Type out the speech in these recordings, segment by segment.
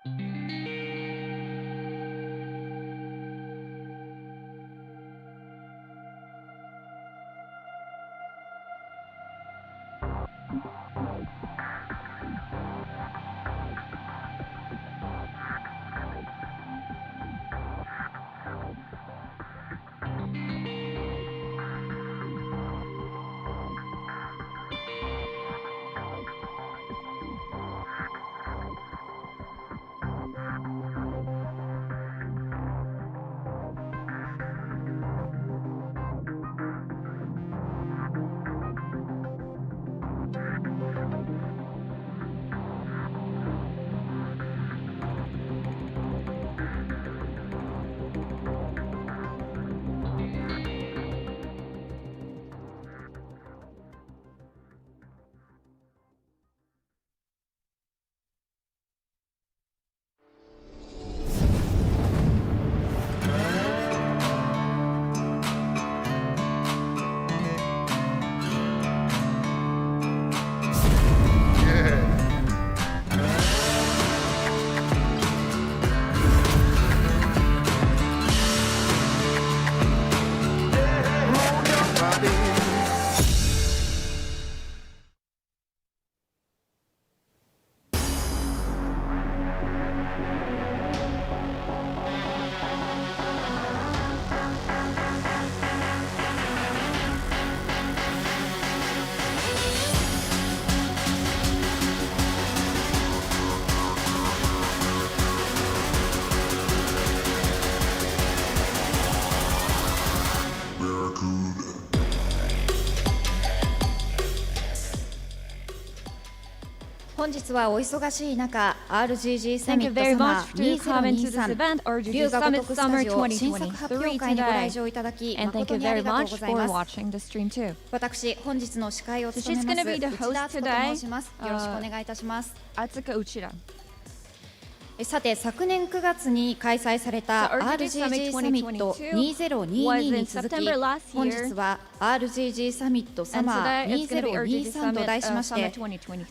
本日はお忙しい中、RGG サミットサマー2023龍が如くスタジオ新作発表会にご来場いただき誠にありがとうございます。私、本日の司会を務めます内田敦子と申します。よろしくお願いいたします。さて、昨年9月に開催された RGG サミット2022に続き、本日は RGG サミットサマー2023と題しまして、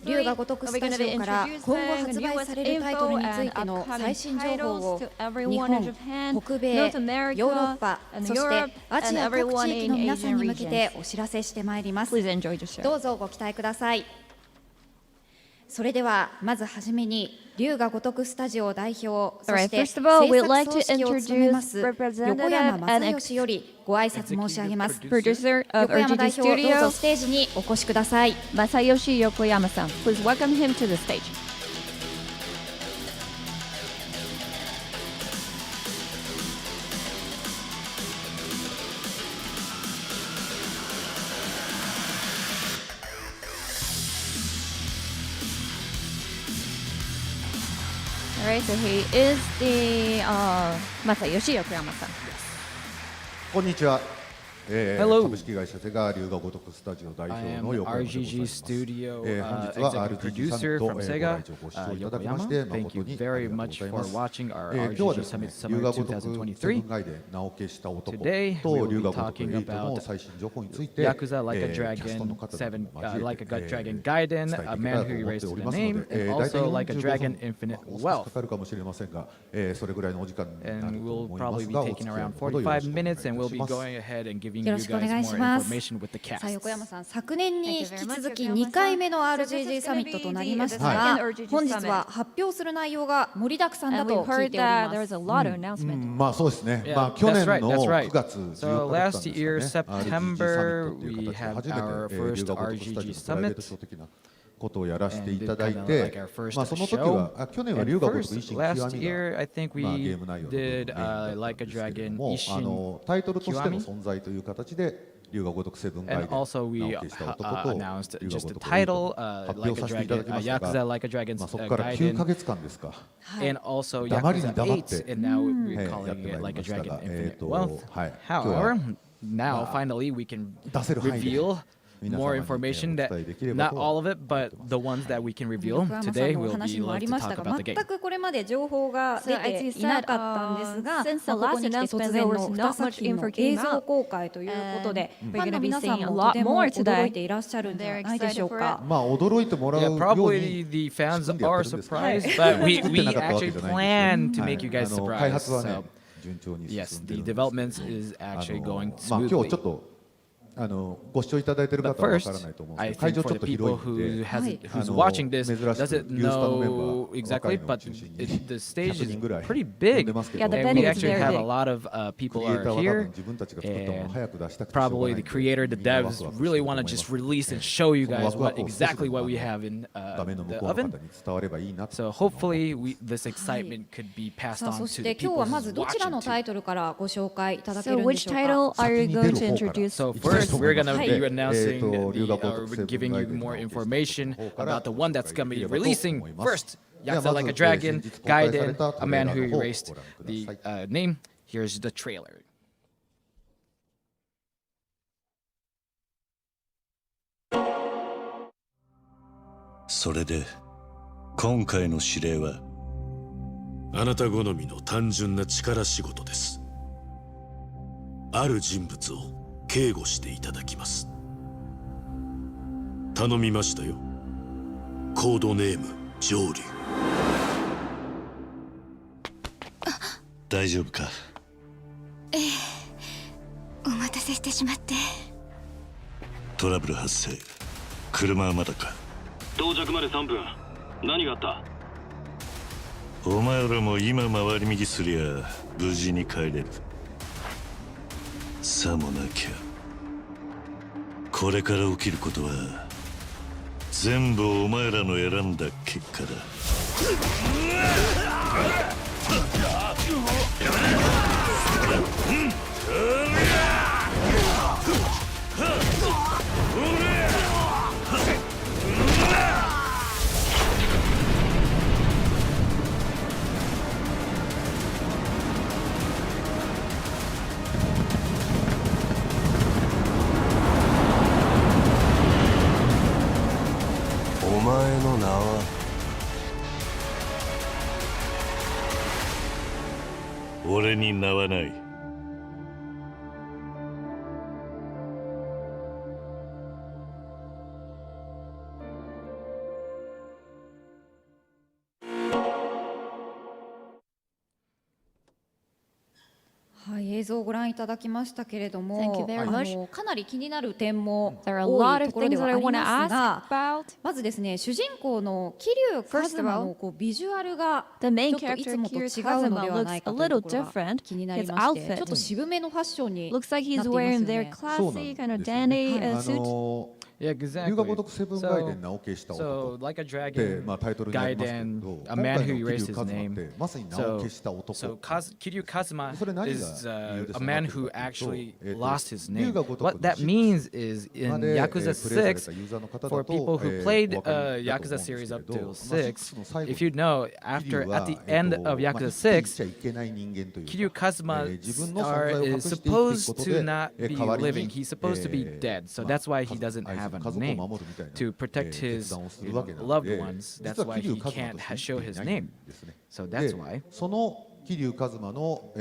龍が如くスタジオから今後発売されるタイトルについての最新情報を日本、北米、ヨーロッパ、そしてアジア各地域の皆さんに向けてお知らせしてまいります。どうぞご期待ください。それではまずはじめに龍が如くスタジオ代表、そして制作総指揮を務めます横山正義よりご挨拶申し上げます。横山代表、どうぞステージにお越しください。Masayoshi Yokoyama-san, please welcome him to the stage. Alright, so he is the Masayoshi Yokoyama-san. こんにちは。株式会社セガ龍が如くスタジオ代表の横山でございます。本日は RGG サミットご来場ご視聴いただきまして誠にありがとうございます。今日はですね、龍が如くセブンガイデン名を消した男と龍が如く8の最新情報についてキャストの方々に交えてDragon Gaiden, a man who erased the name, and also like a dragon infinite wealth. かかるかもしれませんが、それぐらいのお時間になると And we'll 思いま probably す be が、お taking 付き合い around のほどよろしく 45 お願いい minutes, た and we'll し be ます。 going ahead and giving よ you ろしくお guys 願い more します。 information with the さあ、 cast. 横山さん、昨年に引き続き2回目の RGG サミットとなりましたが、本日は発表する内容が盛りだくさんだと聞いております。まあそうですね。Yeah, まあ去年 that's の right, that's right. 9月14 So 日だったん last ですか year, ね。September, RGG サミットという we 形で had 初め our て first 龍が如くスタジ RGG オのプライベート Summit. ショー的なことをやらせていただい And て did kind of like our first まあその時 show. は去年は And 龍が如く first, 維新極 last み year, が I think まあ we ゲーム内容のメイン did だったん like a ですけれど dragon も Ishin タイトルとしての Kiwami. 存在という形で龍が如くセブンガイデン And also, 名 we を消した男と announced 龍が just 如 the く title, 発 like 表 a させていただ dragon, きましたが Yakuza, like a dragon's まあそこから9ヶ Gaiden, 月間ですか and also 黙りに Yakuza 黙って 8, and now we're やっ calling てまい it り like ま a したが dragon infinite wealth. はい今日は However, now finally we can 出せる範囲で reveal more information that not all of it, but the ones that we can reveal today. We'll be love to talk about the game. 全くこれまで情報が出ていなかったんですが、 since the ここに来て last 突 announcement, 然 there の was 2 not 作 much 品の info came 映像 out. 公開ということで、 And ファンの we're gonna be 皆さん seeing a も lot とても more 驚 today. いていらっしゃるんじゃないでしょう They're excited か。 for it. まあ驚いてもらう Yeah, よう probably に the fans 仕組んでや are ってるんですね。 surprised, but we 作ってなかったわけ actually じゃないん plan です to よ。 make you guys 開 surprised. 発はね So 順調に進 yes, んで the るんです。 development is actually going まあ今日 smoothly. ちょっとご視聴いただいている But 方はわ first, からないと思うんで I すけど、会 think 場 for ちょっ the と people 広いん who で、 who's watching this 珍しく doesn't ユースパのメンバ know ー exactly, 若いのを but 中心に the stage 100 is 人ぐらい pretty 呼ん big. でますけど、 Yeah, the And venue we is actually very have a big. lot of ク people リエイター are は多分 here. 自分たちが作ったものを And 早く出したくてしょうが probably ないん the で、 creator, the みんなワ devs クワクして really ると思 want い to ます just release and show you その guys ワクワ what クを少し exactly でも what we have in 画面の the 向こうの方 oven. に伝わればいいなと So hopefully this excitement could be passed さあ on そ to し the て今日 people はま who's ずどちら watching のタ too. イトルからご紹介いただけ So るんで which しょうか。 title are you 先に出 going る to 方から introduce? So いきたい first, と思い we're ます gonna の be で、 announcing 龍河 the, 如くセブン giving ガ you イデンの more 方 information から about the one that's gonna be 紹介できればと releasing 思います。 first. では Yakuza まず like a Dragon, 先日公開され Gaiden, た a トレー man ラー who の方を erased ご覧くだ the さい。 name. Here's the trailer. それで今回の指令はあなた好みの単純な力仕事です。ある人物を警護していただきます。頼みましたよ。コードネーム上流。大丈夫か？お待たせしてしまって。トラブル発生。車はまだか？到着まで3分。何があった？お前らも今回り右すりゃ無事に帰れる。さもなきゃこれから起きることは全部お前らの選んだ結果だ。お前の名は俺に名はない。はい、映像をご覧いただきましたけれども、 Thank you very much. かなり気になる点も There are a 多 lot い of ところで things は that あ I り want to ますが、 ask about. まずですね、主人公の桐生一馬のビジュアルが The main ちょっとい character つもと違う Kiryu のではないか Kazuma というと looks a ころ little が different. 気になり His まして、 outfit ちょっと渋めのファッションになって looks like い he's ますよ wearing ね their。そうなん classy で kind of すよ dandy ね。 suit.龍 Yeah, 河 exactly. 如くセブンガイデン名を消した男 So, like a で、 dragon, まあタイトルにありますけ Gaiden, ど、 a 今 man 回 who の erased 桐 his 生一馬っ name. てまさに名を So, 消した男。 Kiryu Kazuma それ何が is 理由で a そうなっ man てる who かというと、 actually 龍 lost his 河 name. 如く What の that 6 means is ま in で Yakuza プレイされた 6, ユーザーの方だ for と people who お played 分かりだと思うん Yakuza です series け up れ to ど、 6, の最後 if you know, 桐生 at は the end of まあ Yakuza 生きていちゃ 6, いけない人間というか Kiryu Kazuma 自分の存在を隠 is して生きていくこ supposed と to で not be 代わり living. に He's supposed to be dead, so that's why he doesn't have a 家族を name 守るみたいな to protect 決 his 断をするわけなの loved で ones. 実 That's は why 桐 he 生一馬 can't として show 生きて his いないん name. ですね。 So で that's why. その桐生一馬の、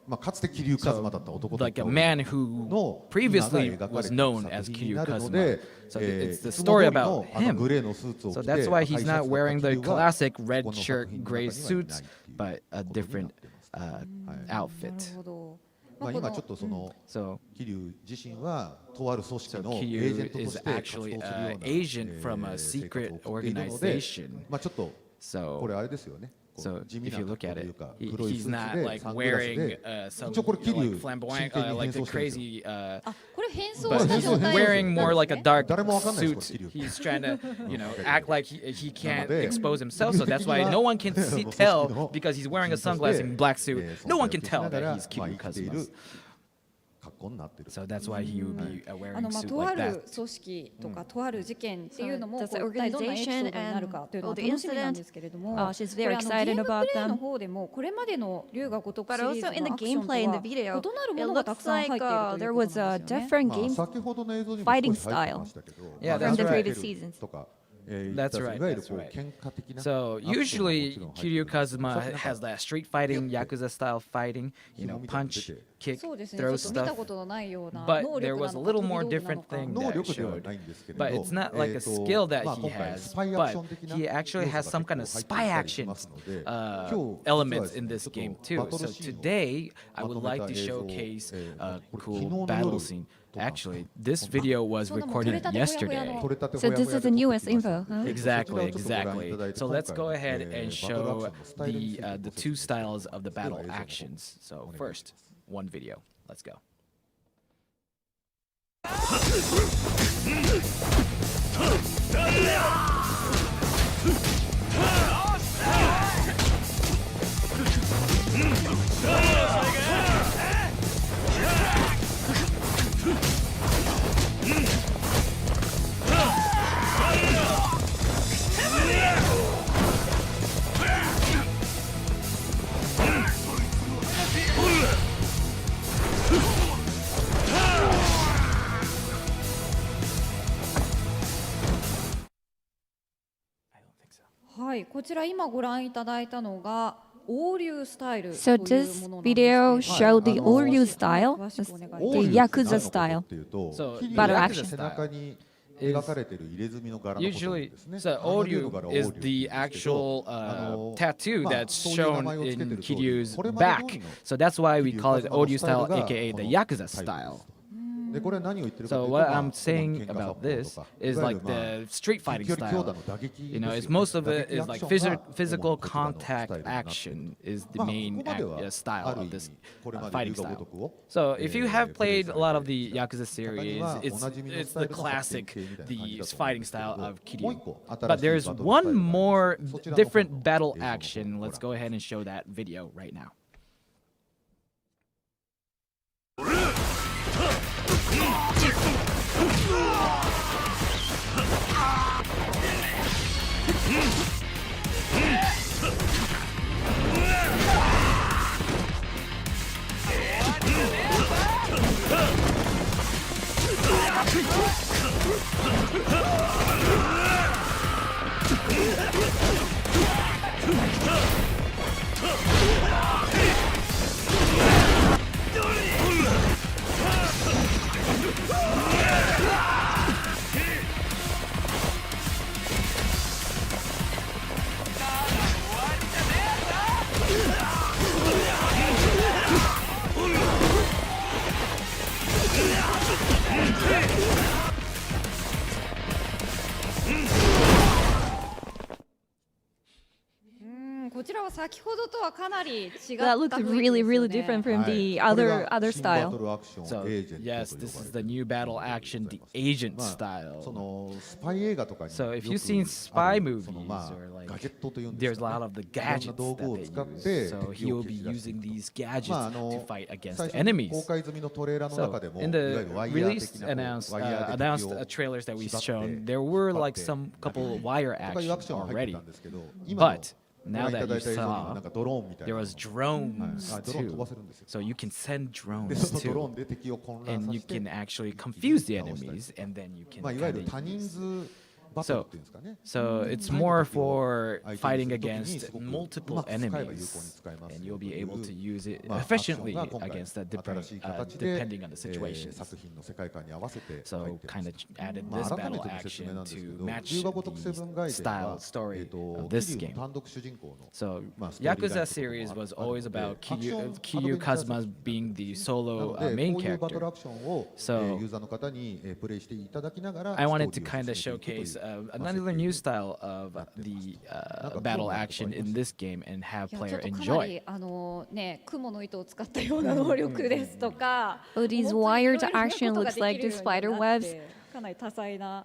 まあ、かつて桐生一馬だった男と Like a の man who previously was known as 作品にな Kiryu るので Kazuma. So it's the いつも story 通りの about あの him. グレーのスーツを So 着て that's why 赤い he's シャ not ツ wearing だ the った桐生は classic こ red の shirt, 作品の gray 中にはいない suits, っていう but a ことにな different ってます。なる outfit. ほど。まあ、今ちょっとその So 桐生自身はとある組織 So のエージェン Kiryu トと is して活動する actually ような an agent from a 生 secret 活を送っているので、 organization. まあちょっと So これあれですよね。こう So 地味 if な you 格 look 好 at という it, か he, 黒い he's スー not ツで like サングラス wearing で some 一応これ you know, 桐 like 生 flamboyant, 真剣に like 変 the 装してるんですよ。 crazy, あ、これ変装 but した he's 状態 wearing more like a dark 誰もわかんないです suit. これ He's trying to, you know, act like he can't なので expose himself. So that's why no one can see, tell because he's wearing a sunglass and black suit. No one can tell that he's まあ Kiryu 生きてい Kazuma. る格好 So that's why he would be wearing a suit と like ある that. 組織とかとある事件っていうのも So こう that's 一体どんなエピソードに organization なるかというの and は楽しみなんですけれども、 she's これ very excited ゲームプ about レイの them. 方でもこれまでの龍が如く But シリー also ズ in の the アクションと gameplay in the は video, 異なる it ものがたく looks さん入 like っているという there こ was とな a んですよね。 different game 先ほどの映像にも fighting 少し入ってましたけど、 Yeah, from that's the right. previous seasons. とか That's right, いわゆる that's こう right. 喧嘩的な So アクションもも usually ちろん入って Kiryu るんですけど、 Kazuma さっきなんか has that street fighting, Yakuza style fighting, you know, punch, kick, そうですね、ちょ throw っと見た stuff. ことのないような But 能 there 力な was の a か little 飛び more 道具な different のか thing 能 that 力では showed. ないんですけれ But ど、 it's not like a skill that まあ he 今回 has, スパイアクショ but ン的な he actually 要 has 素 some が kind 結 of 構入って spy いたりし action ますので、 uh, 今日実は elements です in ね、 this ちょ game っと too. バト So ルシーンを today, I まと would め like た to 映像を showcase これ a 昨日 cool の battle 夜 scene. とか Actually, this video was そんなもん撮れ recorded たてほやほや yesterday. の撮れたて So ほやほ this や is で the 撮って newest きました info, の huh? で、 Exactly, そちらをちょっとご覧い exactly. ただいて、 So 今 let's 回 go の ahead バ and トルアクショ show ンのスタイルについ the て the ご説 two 明 styles of the では battle 映像の方 actions. So お願いします。 first, one video. Let's go. I don't think so. はい、こちら今ご覧いただいたのが王流スタイルと So いう this ものなんですけれど video も、 showed the あの Oryu style, 詳しくお願いします。王流って Yakuza 何のこと style っていうと、 So 桐 battle 生 action の背中に描かれている入れ墨の柄のことなん Usually, ですね。 so あの竜の柄を Oryu 王 is 流って the 言うんですけど、 actual tattoo まあ that's そういう名 shown 前をつけて in る通り、 Kiryu's これまで back. 通りの So that's why we 桐生 call it 一馬の Oryu スタイル style, が aka こ the の Yakuza タイプ style. です。でこれは何を言ってるかと So いうと、 what まあ I'm 主に saying 喧嘩殺 about 法と this か、 is いわゆ like るまあ the street 近 fighting 距離強 style. 打の打撃 You で know, す it's よね。 most of 打 it 撃 is アク like ションが physical 主なこちらのスタイ contact ルになっている。 action is the まあこ main こまでは style ある of 意 this 味これまで fighting 龍が style. 如くを So if you have プレイ played さ a lot れ of て the いた Yakuza 方 series, にはお it's なじみの it's スタイ the ルの発展 classic 系みたいな感じ the だと思うん fighting ですけれ style ど、 of もう一 Kiryu. 個 But 新し there's いバトルスタイル one があり more ます。そちらの方 different の battle 映像の方 action. をご Let's 覧 go ahead and show that video right now.ちらは先ほどとはかなり違った That 雰囲 looked 気ですよ really, ね。 really different from はい the これ other が other 新バト style. ルアクション So エージェントと呼ばれ yes, る this is the new battle action, the agent まあ style. そのスパイ映画とかに So よ if く you've seen あ spy るその movies まあ or like ガジェットというんです there's a か lot ね of the いろんな gadgets 道 that 具を they 使って use. So 敵 he を will 蹴 be 散らしてい using くと these gadgets まあ to fight against 最 the 初に enemies. 公開済みのトレーラーの So 中でも in いわゆ the るワイヤー release 的なこ announced うワイヤーで announced 敵を trailers that we've 縛って shown, there were 引っ張っ like て some couple wire とかいうアク actions ションは入って already. たんですけど今の But ご now 覧いた that だ you いた映像にも saw, なんかドローンみたい there な was はい drones ドローン飛ば too. せるんですよ So you can send で drones そのドロー too. ンで敵を混乱 And さ you せて can actually confuse the 倒したり enemies, and then you can まあいわゆ kind る多人 of 数バトルっていうんですかね So it's more for fighting against multiple enemies, and you'll be able to use it まあアクション efficiently が今回 against the 新しい形で depending on the situations. 作品の世界観に合わせて入 So ってま kind す of added まあ this 改め battle ての説明 action なんですけ to ど match 龍が如くセブン the ガイデン style は story 桐 of 生 this の game. 単独主人公の So まあストーリーライ Yakuza ンとかも series ある was の always で about アクション Kiryu アドベンチャー Kazuma 作 being the な solo ので main こういうバトル character. アクションを So ユーザーの方にプレイしていただきながら I wanted ス to トーリ kind ー of を進めていくという showcase まあ another 設定 new に style of the battle action in this game and have いやちょ player っとかな enjoy. りね雲の糸を使ったような能力ですとか、 Oh, these 本当にいろいろ wired な action ことが looks で like きる the ようになって spider webs. かなり多彩な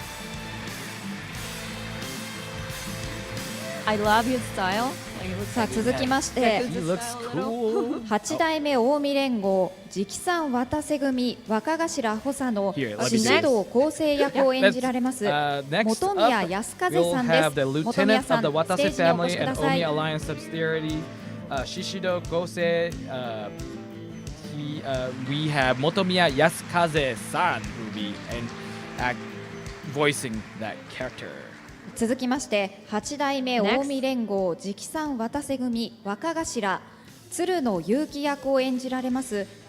I love his style. Like, it looks さあ like 続きまして He looks cool. 8代目近江連合直参渡瀬組若頭補佐の Here, let me 宍 do 戸康生役を演じられます Next 本宮 up, 康風 we'll さんで have す the 本宮 lieutenant さ of ん the ステ Watase ージにお越し family くだ and さい Omi Alliance subsidiary, Shishido Kosei. We have Motomiya Yasukaze-san who will be voicing that character. 続きまして8代目近江連合直参渡瀬組若頭鶴野祐樹役を演じられます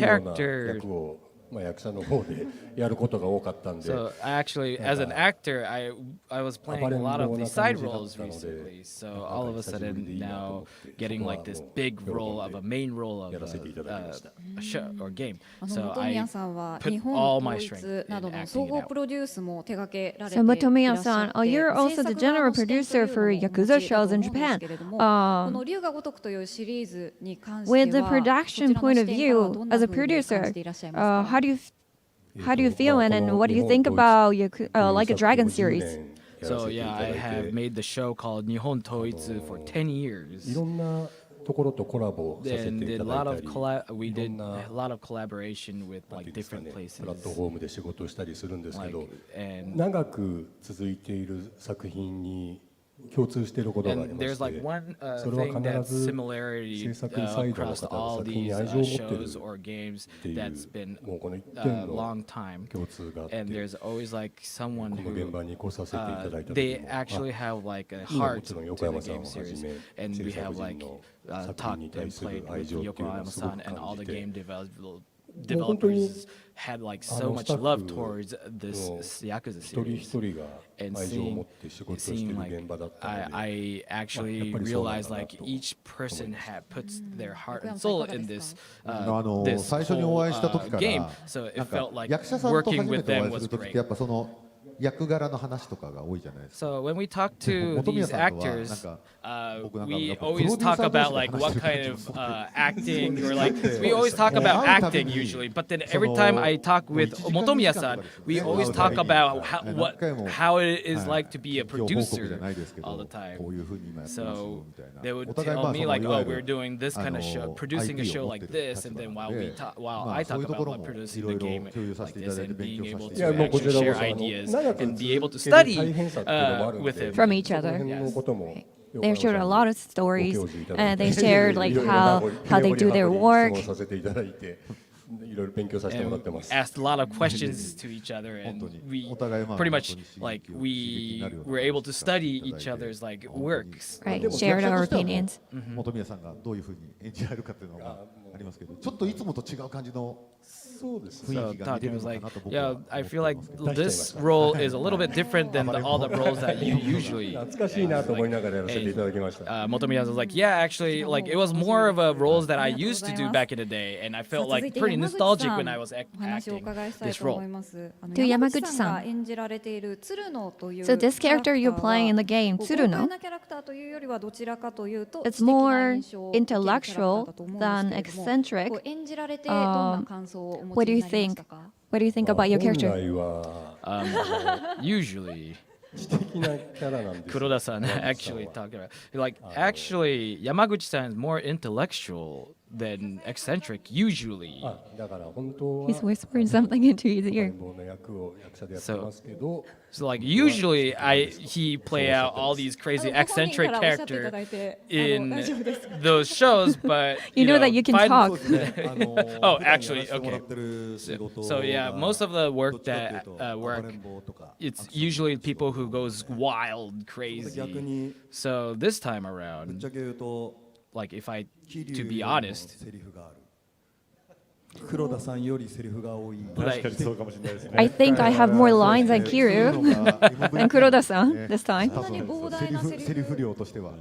ないような character 役を役者の方でやることが多かったんで。So actually, as an actor, I was playing a lot of these side roles recently. So all of a sudden now getting like this big role of a main role of a show or game. So I put all my strength in acting it out. So Motomiya-san, you're also the general producer for Yakuza shows in Japan. With the production point of view, as a producer, how do you feel and what do you think about like a Dragon series? So yeah, I have made the show called Nihon Toitsu for 10 years. いろんなところとコラボさせて And い did た a だ lot いた of り、 we いろ did んな a lot of collaboration with like different places. プラットフォームで仕事をしたりするんですけど、 And 長く続いている作品に共通していることがあり And ま there's して、 like one それは thing that's 必ず similarity 制作サイドの across 方 all 作品 these に愛情を持っている shows or games ってい that's う been もうこの一 a 点の long time. 共通があって、 And there's always like someone この現 who 場に来させていただいた時 they も、 actually have like a も heart ちろん to 横 the 山さんを game はじ series. め And 制 we 作 have 陣 like の作 talked 品に and 対する played 愛 with 情っていうのはすご Yokohama-san く and all 感 the じて、 game もう本当に developers had like so ス much タッ love フ towards this の Yakuza 一人 series. 一人が And 愛情を持 seeing って仕事を it してい seemed る like 現場だったので、 I actually やっぱりそうなんだな realized と like each person had puts their heart and 横 soul 山さんいかが in で this すか？ this 最初にお会いした時 whole から game. So な it んか felt like 役者さんと初 working め with てお会 them いす was る時って great. やっぱその役柄の話とかが多いじゃないですか。 So when we talk で to 本宮 these さんとはなん actors, か僕なんか we やっぱ always プロデュー talk サー同 about 士で like 話 what してる kind 感 of じも acting or like we always talk about acting usually, but then every time I talk with Motomiya-san, we always talk about how it is like to be a producer all the time. So they would tell me like, oh, we're doing this kind of show, producing a show like this, and then while I talk about like producing the game like this and being able to actually share ideas and be able to study with him. From each その other. 辺のことも They shared a lot of stories. ご教示いただいて They shared like how they do their 質 work. 問させていただいて、いろいろ勉強させてもらってます。 Asked a lot of questions to each other, and we pretty much like we were able to study each other's like works. Right, shared our opinions. 本宮さんがどういうふうに演じられるかっていうのがありますけど、ちょっといつもと違う感じの そうですね。 So 雰囲気が見れ Taki る was のか like, なと僕 yeah, は I feel like this role is a little bit different than all the roles that you usually. 懐かしいなと思いながらやらせていただきました。 Motomiya was like, yeah, actually, like it was more of a roles that I used to do back in the day, and I felt like pretty nostalgic when I was お話をお acting 伺いしたい this と思 role. います。と山口さん山口さんが演じられている鶴野という So this character you're playing in the game, 豪 Tsuruno, 快なキャラクターというよりはどちらかというと it's 知的な more 印象を受けるキャラクターだと思うんですけれども intellectual than eccentric. こう演じられてどんな感想をお持 What ち do に you なりまし think? たか？ What do you think about your 本 character? 来は Usually, 知的なキャラなんですよ。 Kuroda-san actually talked about like actually Yamaguchi-san is more intellectual than eccentric usually. あ、だから本当は He's whispering something into his 赤 ear. ん坊の役を役者でやってますけど、 So like usually he play out all these crazy eccentric ご本人からおっしゃっていた character だいて in 大丈夫です those shows, but You know that you can talk. Oh, actually, okay. So yeah, most of the work that work, it's usually people who goes wild, crazy. So this time around, like if I, to be honest, 黒田さんよりセリフが多い。 確かにそうかもしれないですね。 I think I have more lines than Kiryu and Kuroda-san this time. 多分セリフ量としては。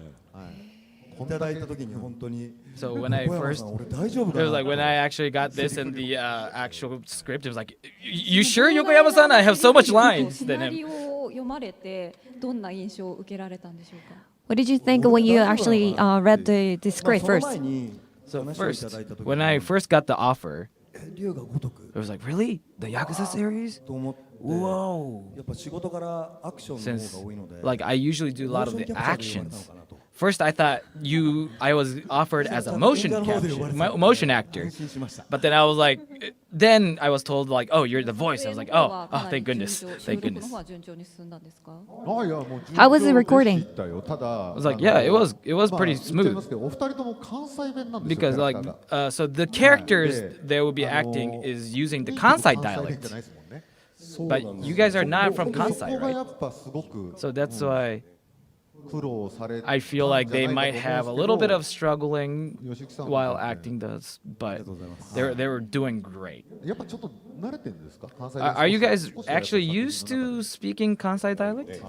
いただいた時に本当に。 so when I 横山 first, さん俺大丈夫 it か was な like when I actually got this in the actual script, it was like, you sure Yokoyama-san? I have so much lines シ than ナリ him. オを読まれてどんな印象を受けられたんでしょうか？ What did you think when you actually read the まあ script その first? 前に So 話をい first, ただいた時 when I first got the offer, 龍が如く it was like, really? The Yakuza series? と思って Whoa. やっぱ仕事からアクションの Since 方が多いので like I usually do a lot of the モーションキャプチャーで呼ばれたの actions. かなと First, I thought I was offered as a motion actor, 安心しました but then I was like, then I was told like, oh, you're the voice. I was like, oh, thank goodness, thank 収録 goodness. の方は順調に進んだんですか？あいやもう How was the recording? たよただ I was like, yeah, it was pretty 言っちゃいま smooth すけどお二人とも関西弁なんですよ because キャラ like クターが so the characters they will be acting is using the Kansai 関西弁 dialect, じゃないですもんね but you guys are not from そこ Kansai, が right? やっぱすごく So that's why I feel like they might have a little bit of struggling while acting does, but they were doing great. Are you guys actually used to speaking Kansai dialect?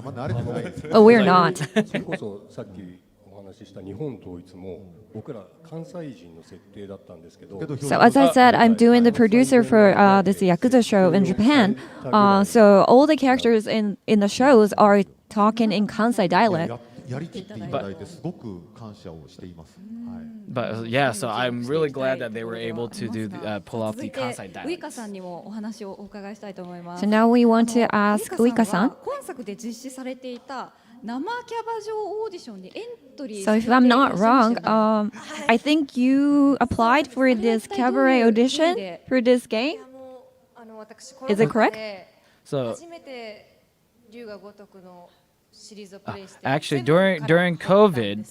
Oh, we're not. それこそさっきお話しした日本統一も僕ら関西人の設定だったんですけど So as I said, I'm doing the producer for this Yakuza show in Japan. So all the characters in the shows are talking in Kansai dialect. But yeah, so I'm really glad that they were able to pull off the Kansai ウイカ dialect. さんにもお話をお伺いしたいと思います。 So now we want to ask ウイ Uika カさん san. は今作で実施されていた生キャバ嬢オーディションにエントリー So され if ていら I'm っしゃ not いました wrong, よね。 I think you applied for this cabaret audition for this game. 私 Is it correct? So 初めて龍が如くのシリーズをプレイして actually, during COVID,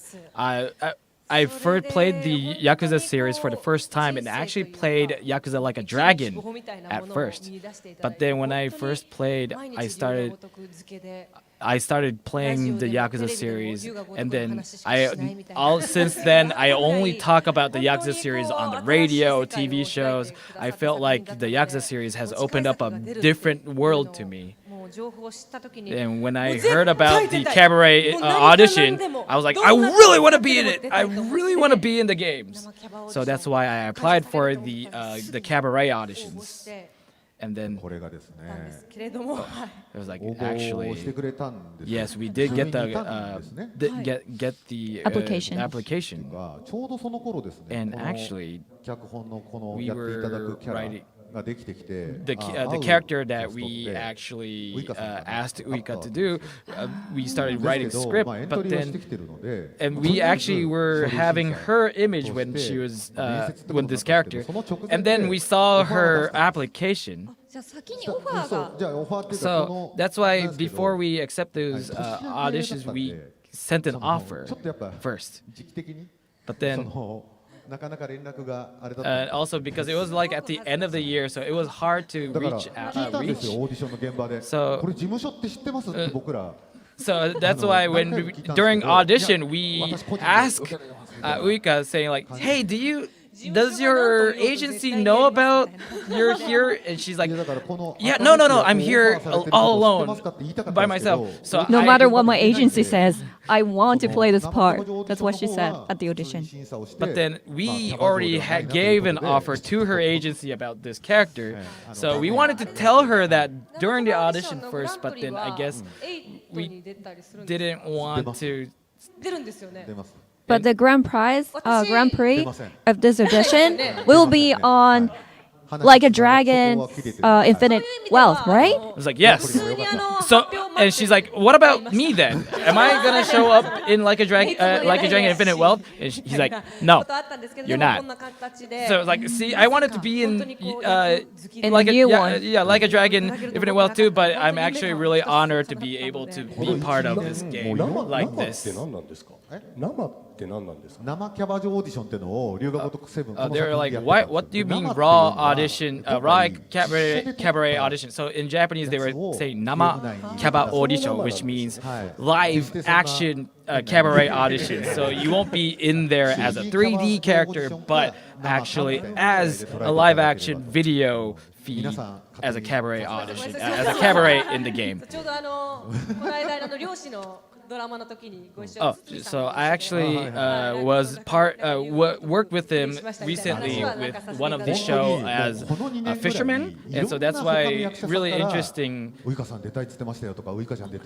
I first played the Yakuza series for the first time and actually played Yakuza Like a Dragon at first. But then when I first played, I started playing the Yakuza series, and then since then I only talk about the Yakuza series on the radio, TV shows. I felt like the Yakuza series has opened up a different world to me. And when I heard about the cabaret audition, I was like, I really want to be in it. I really want to be in the games. So that's why I applied for the cabaret auditions. And then it was like, actually, yes, we did get the Application. application. And actually, we were writing. The character that we actually asked Uika to do, we started writing script, but then, and we actually were having her image when she was when this character, and then we saw her application. じゃあ先にオファーが So that's why before we accept those auditions, we sent an offer first. But then. Also because it was like at the end of the year, so it was hard to reach. So that's why during audition we ask Uika saying like, "Hey, does your agency know about you're here?" And she's like, "Yeah, no, I'm here all alone by myself." So No matter what my agency says, I want to play this part. That's what she said at the audition. But then we already gave an offer to her agency about this character, so we wanted to tell her that during the audition first. But then I guess we didn't want to. But the Grand Prix of this audition will be on Like a Dragon, Infinite Wealth, right? I was like, yes. So, and she's like, what about me then? Am I gonna show up in Like a Dragon Infinite Wealth? And he's like, no, you're not. So it's like, see, I wanted to be in like a Dragon Infinite Wealth too, but I'm actually really honored to be able to be part of this game like this. They're like, what do you mean raw audition, raw cabaret audition? So in Japanese, they were saying nama kaba audition, which means live action cabaret audition. So you won't be in there as a 3D character, but actually as a live action video feed as a cabaret audition, as a cabaret in the game. Oh, so I actually worked with him recently with one of the show as a fisherman, and so that's why really interesting.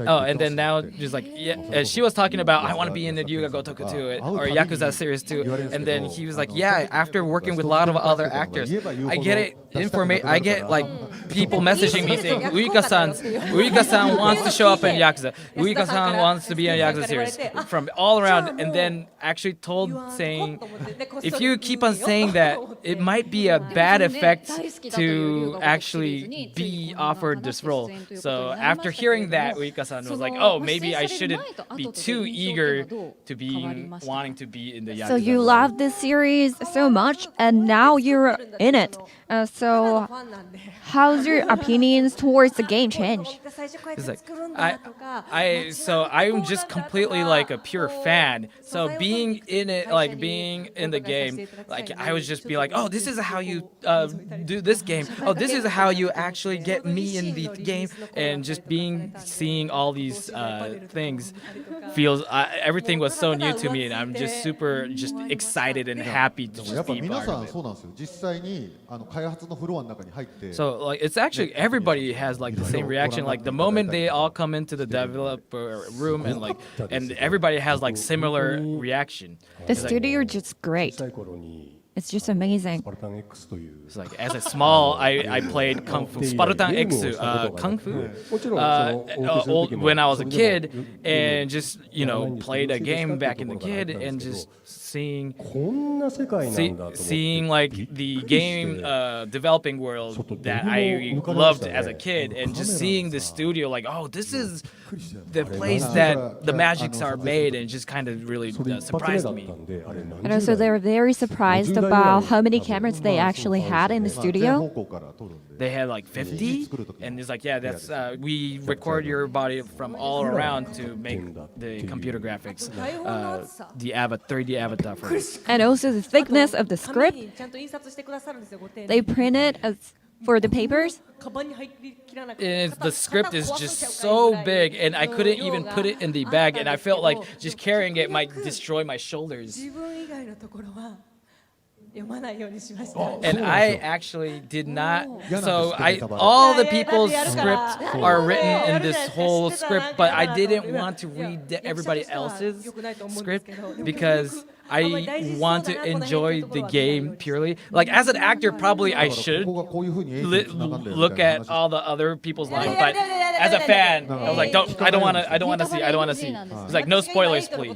Oh, and then now just like she was talking about I want to be in the Ryuga Gotoku too, or Yakuza series too, and then he was like, yeah, after working with a lot of other actors, I get I get like people messaging me saying Uika-san wants to show up in Yakuza, Uika-san wants to be in Yakuza series from all around, and then actually saying if you keep on saying that, it might be a bad effect to actually be offered this role. So after hearing that, Uika-san was like, oh, maybe I shouldn't be too eager to be wanting to be in the Yakuza. So you love this series so much, and now you're in it. So, how's your opinions towards the game change? It's like I'm just completely like a pure fan. So being in it, like being in the game, like I would just be like, oh, this is how you do this game. Oh, this is how you actually get me in the game. And just seeing all these things feels everything was so new to me, and I'm just super excited and happy to just be part of it. So like it's actually everybody has like the same reaction. Like the moment they all come into the developer room and everybody has like similar reaction. The studio is just great. It's just amazing. It's like as a small, I played Kung Fu Spartan X, Kung Fu, when I was a kid, and just played a game back in the kid, and just seeing like the game developing world that I loved as a kid, and just seeing the studio like, oh, this is the place that the magics are made, and just kind of really surprised me. And also they were very surprised about how many cameras they actually had in the studio. They had like 50, and it's like, yeah, that's we record your body from all around to make the computer graphics, the 3D avatar for it. And also the thickness of the script. They print it for the papers. The script is just so big, and I couldn't even put it in the bag, and I felt like just carrying it might destroy my shoulders. And I actually did not. So all the people's scripts are written in this whole script, but I didn't want to read everybody else's script because I want to enjoy the game purely. Like as an actor, probably I should look at all the other people's lines, but as a fan, I was like, I don't want to see. It's like no spoilers, please.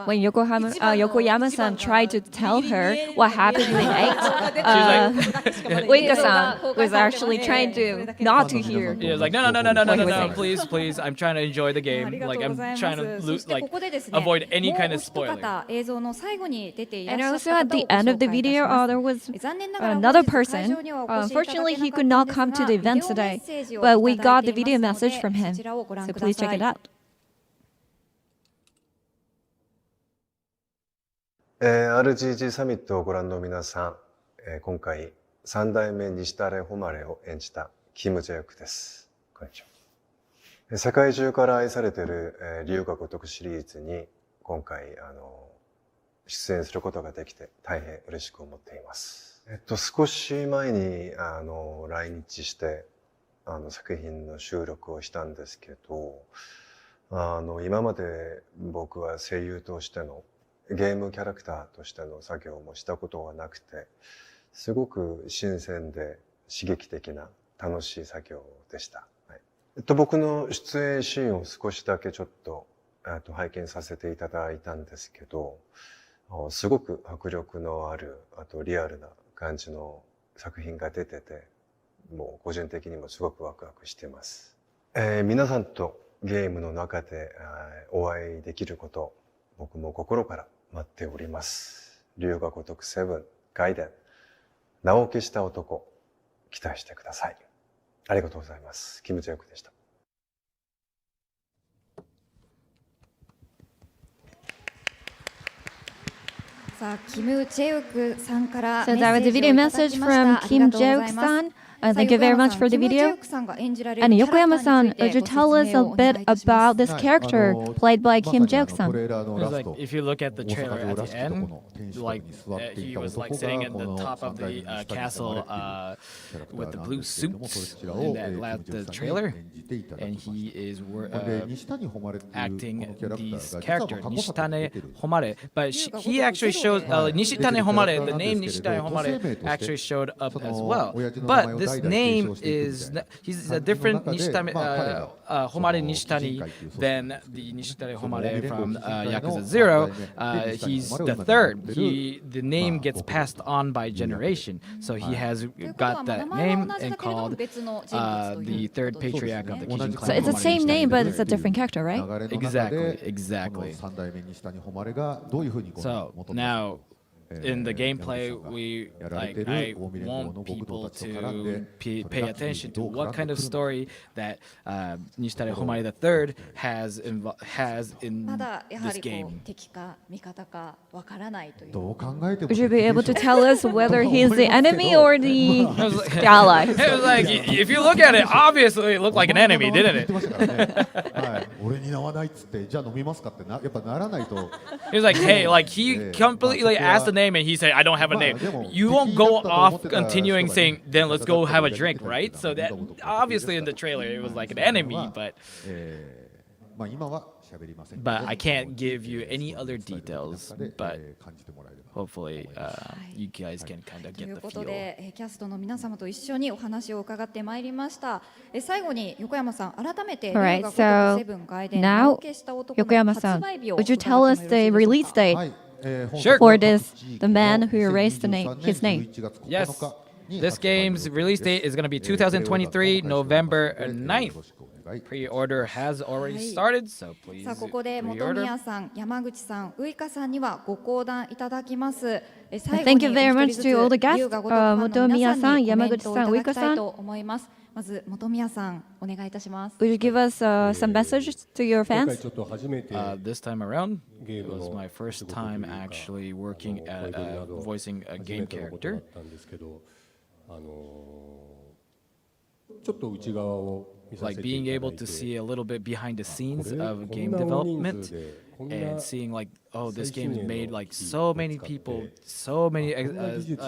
When Yokoyama-san tried to tell her what happened in 8, Uika-san was actually trying to not to hear. He was like, no, please, I'm trying to enjoy the game. Like I'm trying to avoid any kind of spoiler. And also at the end of the video, there was another person. Unfortunately, he could not come to the event today, but we got the video message from him. So please check it out. RGG サミットをご覧の皆さん、今回3代目西田誉を演じたキム・ジェヨクです。こんにちは。世界中から愛されている龍が如くシリーズに今回出演することができて大変嬉しく思っています。少し前に来日して作品の収録をしたんですけど、今まで僕は声優としてのゲームキャラクターとしての作業もしたことがなくて、すごく新鮮で刺激的な楽しい作業でした。はい、僕の出演シーンを少しだけちょっと拝見させていただいたんですけど、すごく迫力のある、あとリアルな感じの作品が出てて、もう個人的にもすごくワクワクしています。皆さんとゲームの中でお会いできること、僕も心から待っております。龍が如く7、ガイデン、名を消した男、期待してください。ありがとうございます。キム・ジェヨクでした。さあ、キム・ジェヨクさんから So that was a video message from Kim Jae-ok-san. Thank you very much for the video. And Yokoyama-san, would you tell us a bit about this character played by Kim Jae-ok-san? Like, if you look at the trailer at the end, like he was like sitting at the top of the castle with the blue suits in the trailer, and he is acting this character Nishitane Homare. But he actually showed Nishitane Homare. The name Nishitane Homare actually showed up as well. But this name he's a different Nishitane Homare Nishitani than the Nishitane Homare from Yakuza 0. He's the third. The name gets passed on by generation, so he has got that name and called the third patriarch of the Kijin clan. So it's the same name, but it's a different character, right? Exactly. So now in the gameplay, I want people to pay attention to what kind of story that Nishitare Homare III has in this game. Would you be able to tell us whether he's the enemy or the ally? It was like, if you look at it, obviously it looked like an enemy, didn't it? He was like, hey, like he completely asked the name and he said, I don't have a name. You won't go off continuing saying, then let's go have a drink, right? So that obviously in the trailer it was like an enemy, but I can't give you any other details, but hopefully you guys can kind of get the feel. ということで、キャストの皆様と一緒にお話を伺ってまいりました。最後に横山さん、改めて Alright, so now Yokoyama-san, would you tell us the release date for this, the man who erased his name? Yes, this game's release date is going to be 2023 November 9th. Pre-order has already started, so please さあここで本宮さん、山口さん、ウイカさんにはご講談いただきます。Thank you very much to all the guests, 本宮さん、山口さん、ウイカさん。まず本宮さん、お願いいたします。Would you give us some messages to your fans? This time around, it was my first time actually working at voicing a game character. ちょっと内側を Like being able to see a little bit behind the scenes of game development and seeing like, oh, this game is made like so many people, so many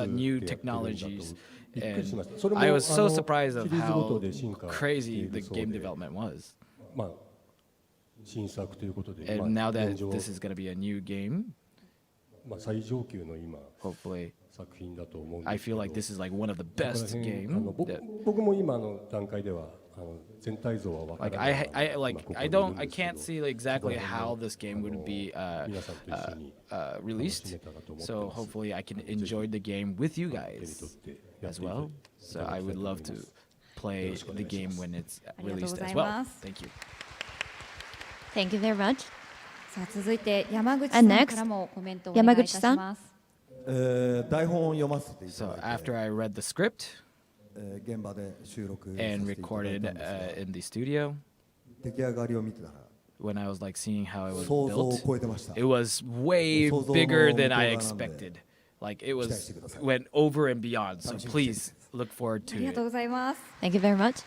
new technologies. And I was so surprised of how crazy the game development was. And now that this is going to be a new game, hopefully, I feel like this is like one of the best games. Like I can't see exactly how this game would be released. So hopefully I can enjoy the game with you guys as well. So I would love to play the game when it's released as well. Thank you. Thank you very much. さあ続いて山口さんからもコメントをお願いいたします。台本を読ませていただいて、 So after I read the script 現場で収録 and recorded in the studio, 出来上がりを見てたら when I was like seeing how it was 想像を built, 超えてました。 it was way bigger than I expected. Like it went over and beyond. So please look forward あ to りがとう it. ございます。 Thank you very much.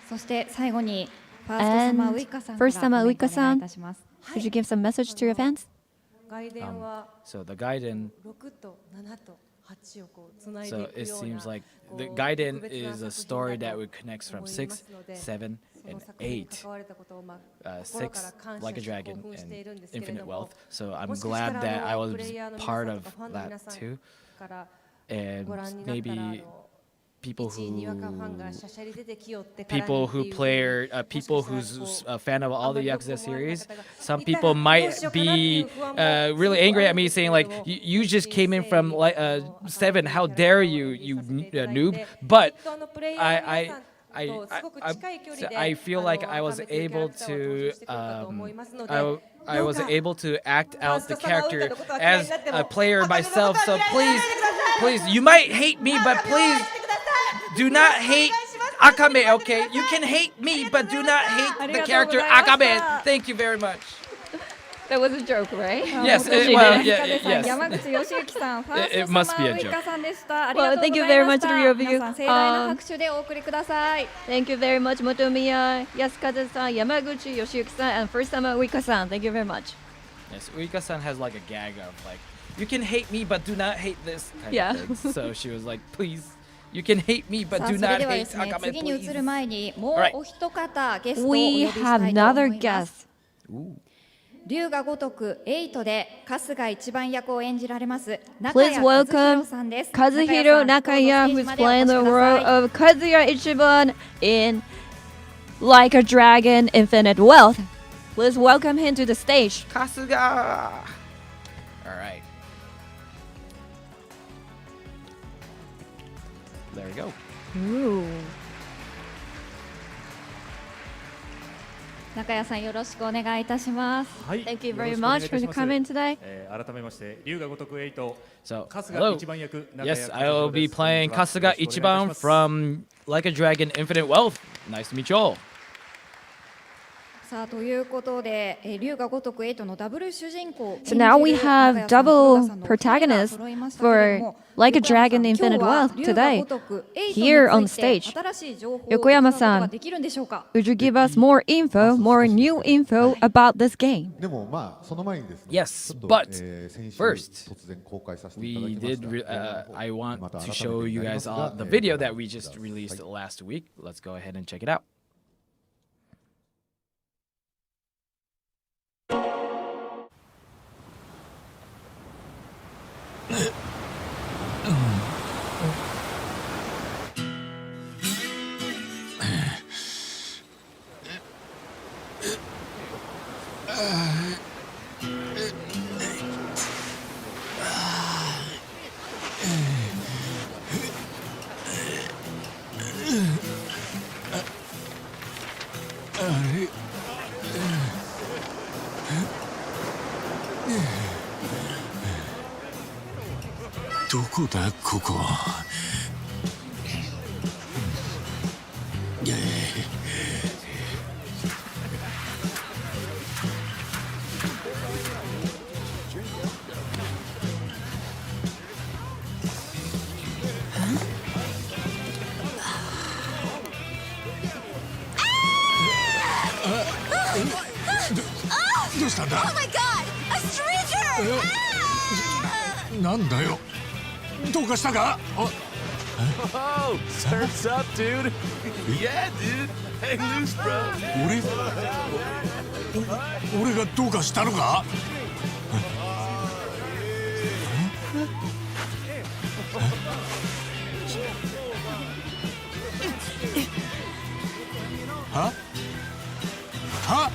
そして最後にファーストサマーウイカさんから First Summer コメントお願いい Uika-san, たします。 could you give some message to your fans? So the Gaiden. 6と7と8をこうつないで So いく it ような seems like the Gaiden is a story that would connect from 6, 7, and 8. 6, Like a Dragon, and Infinite Wealth. So I'm glad that I was part of that too. And maybe people who's a fan of all the Yakuza series, some people might be really angry at me saying like, you just came in from 7, how dare you noob. But I feel like I was able to I was able to act out the character as a player myself. So please, you might hate me, but please do not hate Akame, okay? You can hate me, but do not hate the character Akame. Thank you very much. That was a joke, right? Yes, yes. 山口義之さん、ファースト It must サ be マ a ーウイ joke. カさんでした。ありがとうござい Well, thank you ま very much した。 to the review. 皆さん盛大な拍手でお送りください。 Thank you very much, Motomiya, Yasukaze-san, Yamaguchi, Yoshiyuki-san, and First Summer Uika-san. Thank you very much. Yes, Uika-san has like a gag of like, you can hate me, but do not hate this type Yeah. of thing. So she was like, please, you can hate me, but さあ do それ not ではで hate すね、 Akame, 次に移 please. る前にもう Alright. お一方ゲストをお呼 We びしたい have と思 another います。 guest. 龍が如く8で春日一番役を演じられます中 Please 谷和 welcome 弘さんです。 Kazuhiro Nakaya, who's playing the role of Kazuya Ichiban in Like a Dragon, Infinite Wealth. Please welcome him to the stage. Kasuga! Alright. There we go. Ooh. 中谷さんよろしくお願いいたします。はい、 Thank you very much for coming today. 改めまして龍が如く8 So, 春日 hello. 一番役 Yes, I will be playing Kasuga Ichiban from Like a Dragon Infinite Wealth. Nice to meet you all. さあということで、龍が如く8のダブル主人公。 So now we have double protagonists for Like a Dragon Infinite Wealth today, here on stage. Yokoyama-san, would you give us more info, more new info about this game? Yes, but first, I want to show you guys the video that we just released last week. Let's go ahead and check it out. どこだここ。どうしたんだ。 Oh my god! A stranger! なんだよ。どうかしたか。 Oh, surf's up, dude. Yeah, dude. Hang loose, bro. 俺がどうかしたのか。は？は？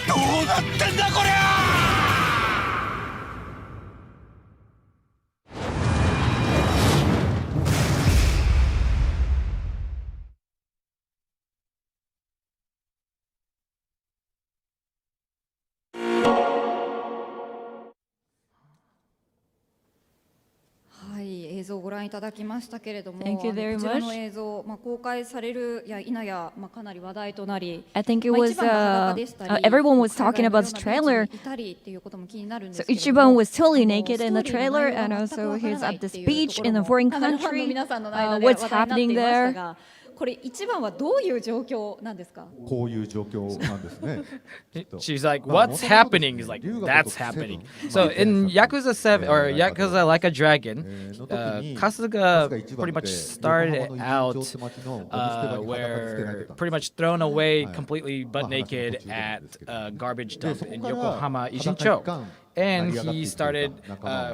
どうなってんだこりゃ。 映像をご覧いただきましたけれども、 Thank you very こちら much. の映像、公開されるや否や、かなり話題となり、 I think it was everyone was talking about this trailer. So Ichiban was totally naked in the trailer, and also he's at this beach in a foreign country. What's happening there? これ一番はどういう状況なんですか。こういう状況なんですね。 She's like, what's happening? Is like, that's happening. So in Yakuza 7 or Yakuza Like a Dragon, Kasuga pretty much started out where pretty much thrown away completely butt naked at a garbage dump in Yokohama Ijincho. And he started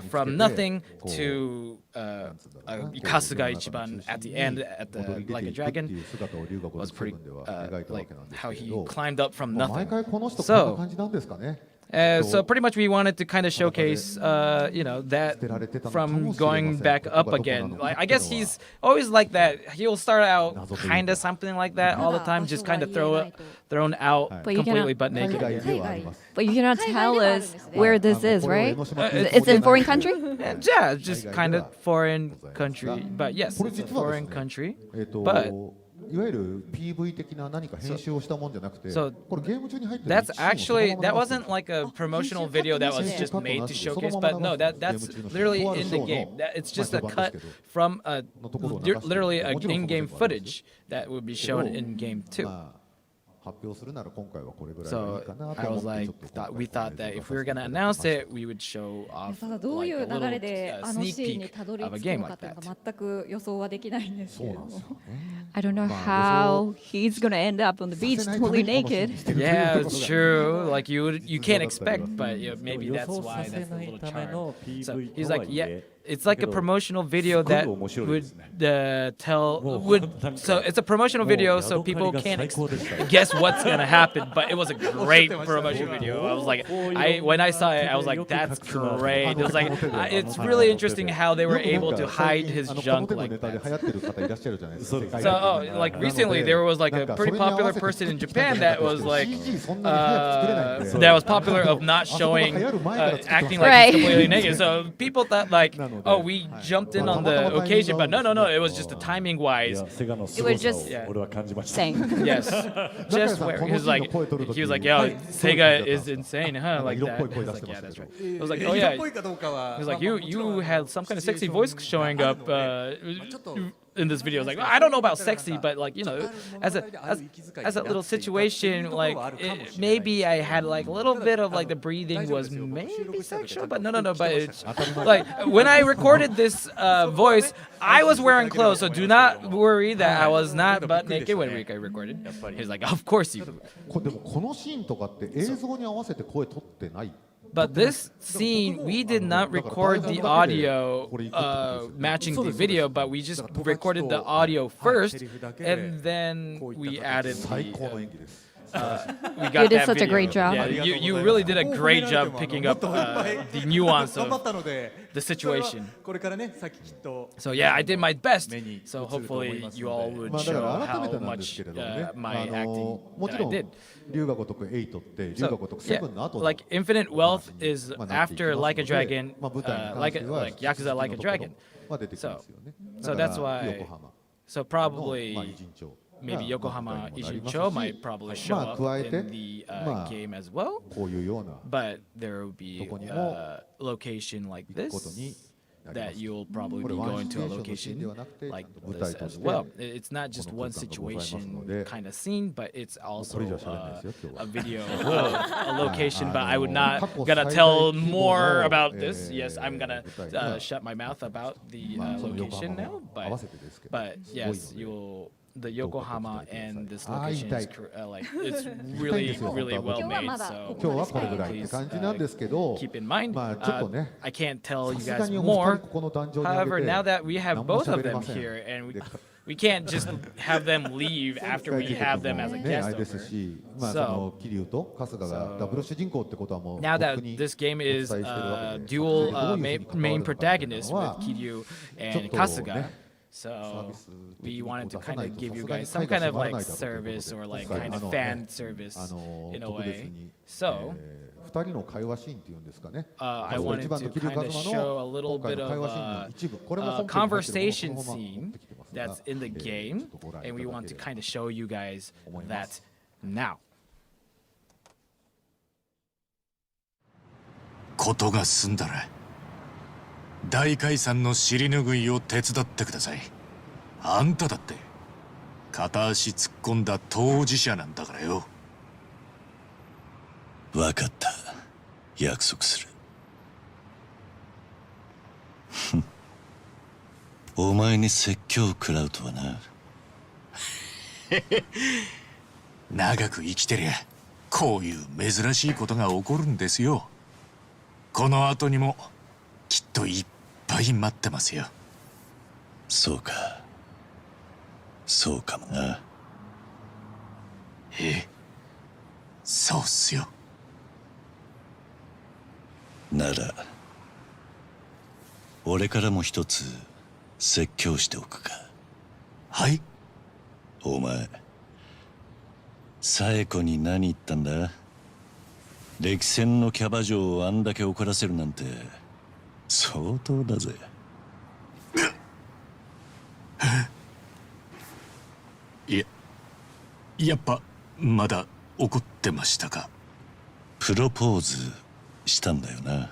from nothing to Kasuga Ichiban at the end at the Like a Dragon. Was pretty like how he climbed up from nothing. So pretty much we wanted to kind of showcase, that from going back up again. Like I guess he's always like that. He'll start out kind of something like that all the time, just kind of thrown out completely butt naked. But you cannot tell us where this is, right? It's in foreign country? Yeah, just kind of foreign country. But yes, it's a foreign country. But いわゆる PV 的な何か編集をしたもんじゃなくて、これゲーム中に入ってる。 That's actually that wasn't like a promotional video that was just made to showcase, but no, that's literally in the game. It's just a cut from literally an in-game footage that would be shown in game too. So I was like, we thought that if we were gonna announce it, we would show off like a little sneak peek of a game like that. I don't know how he's gonna end up on the beach totally naked. Yeah, it's true. Like you can't expect, but maybe that's why that's the little charm. So he's like, yeah. it's like a promotional video that would so it's a promotional video so people can't guess what's gonna happen, but it was a great promotional video. I was like, when I saw it, I was like, that's great. It was like, it's really interesting how they were able to hide his junk like that. So, like recently, there was like a pretty popular person in Japan that was like, that was popular of not showing, acting like he's completely naked. So people thought like, oh, we jumped in on the occasion, but no, it was just the timing wise. It was just saying. Yes, just where he was like, yo, Sega is insane, huh? Like that. He was like, yeah, that's right. I was like, oh yeah. He was like, you had some kind of sexy voice showing up in this video. I was like, I don't know about sexy, but like, you know, as a little situation, like maybe I had like a little bit of like the breathing was maybe sexual, but no, but it's like when I recorded this voice, I was wearing clothes, so do not worry that I was not butt naked when I recorded. He's like, of course you. But this scene, we did not record the audio matching the video, but we just recorded the audio first, and then we added the... you did such a great job. Yeah, you really did a great job picking up the nuance of the situation. So yeah, I did my best. So hopefully you all would show how much my acting that I did. So, yeah, like Infinite Wealth is after Like a Dragon, like Yakuza Like a Dragon. So that's why. So probably. Maybe Yokohama Ijincho might probably show up in the game as well, but there will be a location like this that you'll probably be going to a location like this as well. It's not just one situation kind of scene, but it's also a video of a location, but I would not gonna tell more about this. Yes, I'm gonna shut my mouth about the location now, but yes, the Yokohama and this location is like it's really well made. So please keep in mind. I can't tell you guys more. However, now that we have both of them here, and we can't just have them leave after we have them as a guest over. So now that this game is dual main protagonists with Kiryu and Kasuga. So we wanted to kind of give you guys some kind of like service or like kind of fan service in a way. So I wanted to kind of show a little bit of a conversation scene that's in the game, and we want to kind of show you guys that now. ことが済んだら大解散の尻拭いを手伝ってください。あんただって片足突っ込んだ当事者なんだからよ。分かった。約束する。お前に説教を食らうとはな。長く生きてりゃこういう珍しいことが起こるんですよ。この後にもきっといっぱい待ってますよ。そうか。そうかもな。そうっすよ。なら俺からも一つ説教しておくか。はい。お前冴子に何言ったんだ。歴戦のキャバ嬢をあんだけ怒らせるなんて相当だぜ。やっぱまだ怒ってましたか。プロポーズしたんだよな。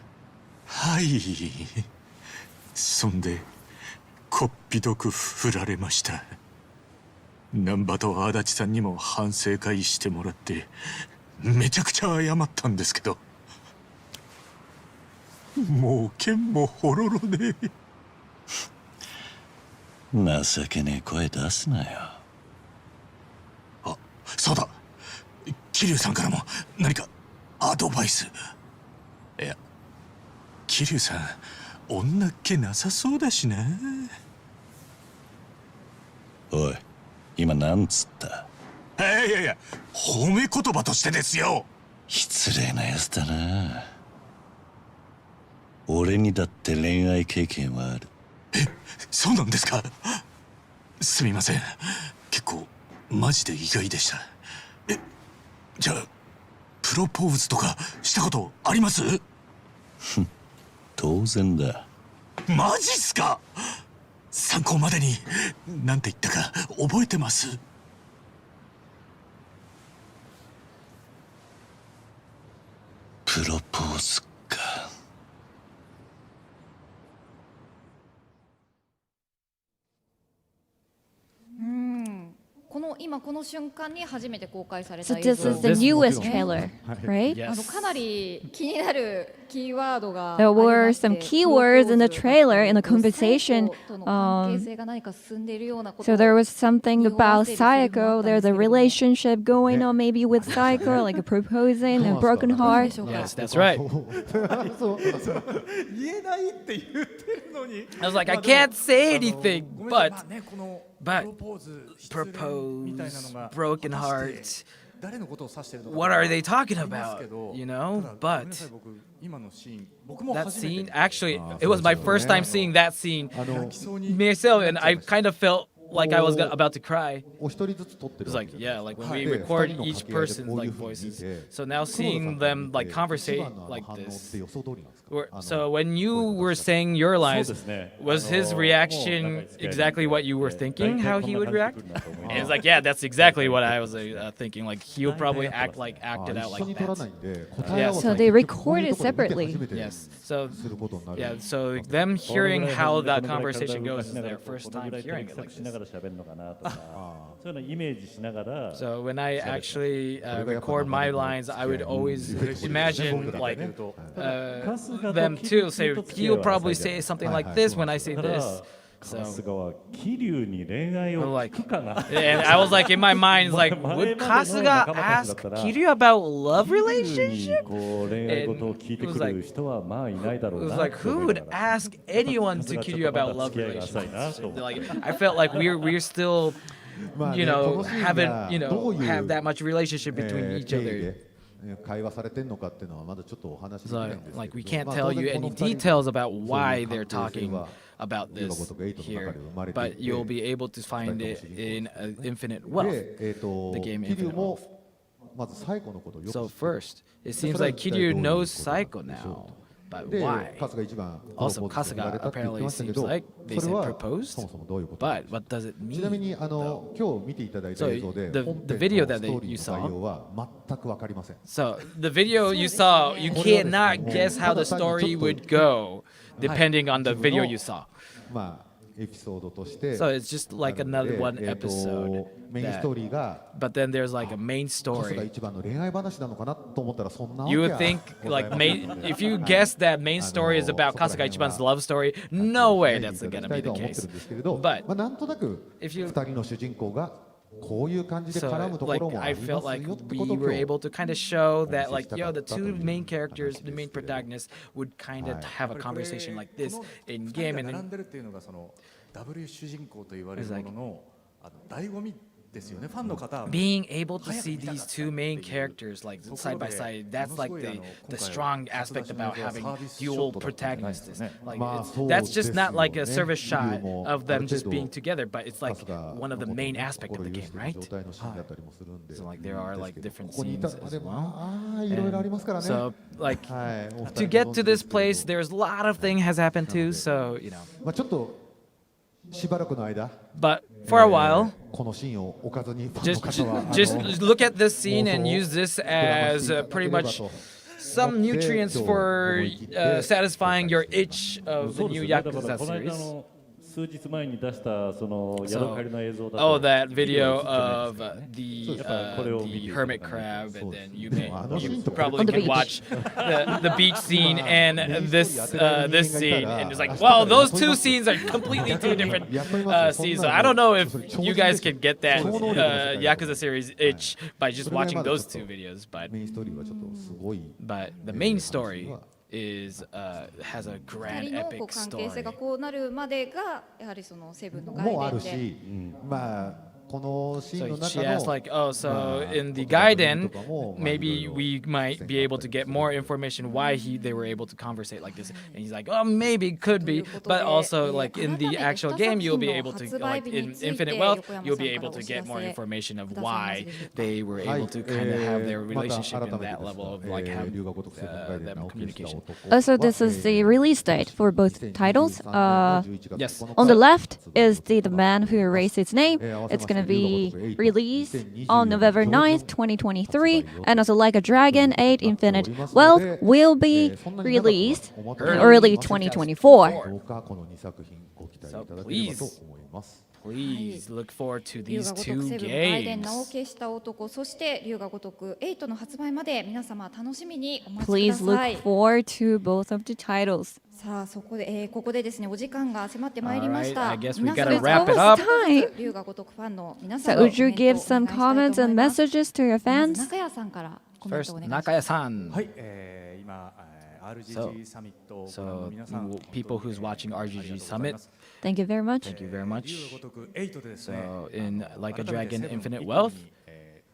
はい。そんでこっぴどく振られました。難波と足立さんにも反省会してもらってめちゃくちゃ謝ったんですけど、もう剣もほろろで。情けねえ声出すなよ。あ、そうだ。桐生さんからも何かアドバイス。いや、桐生さん女っ気なさそうだしな。おい、今なんつった？いやいや、褒め言葉としてですよ。失礼なやつだな。俺にだって恋愛経験はある。そうなんですか？すみません。結構マジで意外でした。じゃあプロポーズとかしたことあります？当然だ。マジっすか？参考までに何て言ったか覚えてます？プロポーズか。今この瞬間に初めて公開され So た映 this 像 is the newest trailer, right? かなり気になるキーワードが There were some keywords in the trailer in the conversation. 関係性が何か進んでいるようなこと So there was something about Saeko. There's a relationship going on maybe with Saeko, like a proposing, a broken heart. Yes, that's right. 言えないって言ってるのに。 I was like, I can't say anything, but propose, broken heart. What are they talking about? You know, but that scene, actually, it was my first time seeing that scene myself, and I kind of felt like I was about to cry. It was like, yeah, like when we record each person's like voices. So now seeing them like conversate like this. So when you were saying your lines, was his reaction exactly what you were thinking? How he would react? And it's like, yeah, that's exactly what I was thinking. Like he would probably act it out like that. Yeah. So they recorded separately. Yes. So yeah. So them hearing how that conversation goes is their first time hearing it like this. So when I actually record my lines, I would always imagine like them too. Say he'll probably say something like this when I say this. So like, and I was like in my mind, like, would Kasuga ask Kiryu about love relationship? And it was like, who would ask anyone to Kiryu about love relationship? Like, I felt like we're still, you know, haven't have that much relationship between each other. So, like we can't tell you any details about why they're talking about this here, but you'll be able to find it in Infinite Wealth, the game Infinite Wealth. So first, it seems like Kiryu knows Saeko now. But why? Also, Kasuga apparently seems like they said proposed. But what does it mean? So the video that you saw. So the video you saw, you cannot guess how the story would go, depending on the video you saw. So it's just like another one episode. But then there's like a main story. You would think like if you guess that main story is about Kasuga Ichiban's love story, no way that's gonna be the case. But if you So, like, I felt like we were able to kind of show that, like, the two main characters, the main protagonists, would kind of have a conversation like this in game, and then it's like being able to see these two main characters like side by side, that's like the strong aspect about having dual protagonists. Like that's just not like a service shot of them just being together, but it's like one of the main aspects of the game, right? So like there are like different scenes as well. And so like to get to this place, there's a lot of things has happened too. So but for a while, just look at this scene and use this as pretty much some nutrients for satisfying your itch of the new Yakuza series. That video of the hermit crab, and then you probably can watch the beach scene and this scene, and it's like, well, those two scenes are completely two different scenes. So I don't know if you guys can get that Yakuza series itch by just watching those two videos, but the main story is has a 二 grand 人の epic 関係性が story. こうなるまでがやはりそのセブンのもある外伝で。し、まあこのシーンの So 中 she の asked like, oh, ま so あ in the 言葉の意味 Gaiden, とかも maybe we might be able to get more information why they were able to conversate like this. And he's like, oh, maybe, could be, but also like in the actual game, you'll be able to, like in Infinite Wealth, you'll be able to get more information of why they were able to kind of have their relationship in that level of like have them communication. Also, this is the release date for both titles. Yes. On the left is the man who erased its name. It's going to be released on November 9th, 2023. And also Like a Dragon 8 Infinite Wealth will be released in early 2024. どうかこの2作品ご期待いただければと思います。 Please look forward to 龍 these が如く two セブン外伝名を games. 消した男、そして龍が如く8の発売まで皆様楽しみにお待ちくだ Please さ look い。 forward to both of the titles. さあそこで、ここでですねお時間が迫ってまいりまし Alright, た。 I guess we 皆 gotta 様 wrap it 一 up. つずつ龍が如くファンの皆 So 様 would you give some comments and messages to your まず fans? 中谷さんからコメント First, をお願いします。 Nakaya-san. はい、今、RGG サミットをご覧の So, 皆さん、 people who's watching RGG Summit, Thank you very much. thank you very much. 龍が如く8でですね、 So, in Like a 改めて Dragon セブン Infinite 一 Wealth, 本に